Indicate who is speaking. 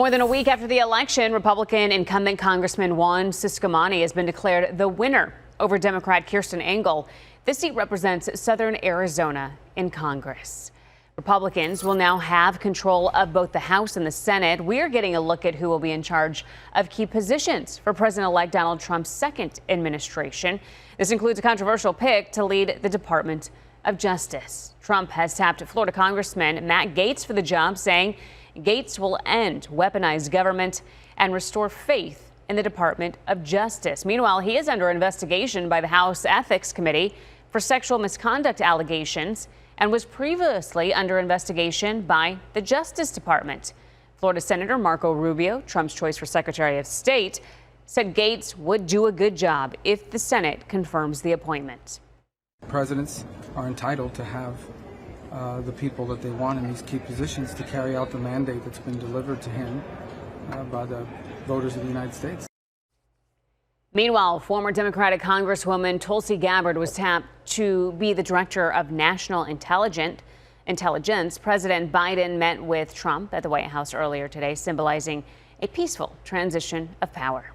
Speaker 1: More than a week after the election, Republican incumbent Congressman Juan Ciscomani has been declared the winner over Democrat Kristen Engel. This seat represents southern Arizona in Congress. Republicans will now have control of both the House and the Senate. We are getting a look at who will be in charge of key positions for President-elect Donald Trump's second administration. This includes a controversial pick to lead the Department of Justice. Trump has tapped Florida Congressman Matt Gaetz for the job, saying Gaetz will end weaponized government and restore faith in the Department of Justice. Meanwhile, he is under investigation by the House Ethics Committee for sexual misconduct allegations and was previously under investigation by the Justice Department. Florida Senator Marco Rubio, Trump's choice for Secretary of State, said Gaetz would do a good job if the Senate confirms the appointment.
Speaker 2: Presidents are entitled to have the people that they want in these key positions to carry out the mandate that's been delivered to him by the voters of the United States.
Speaker 1: Meanwhile, former Democratic Congresswoman Tulsi Gabbard was tapped to be the director of national intelligence. President Biden met with Trump at the White House earlier today, symbolizing a peaceful transition of power.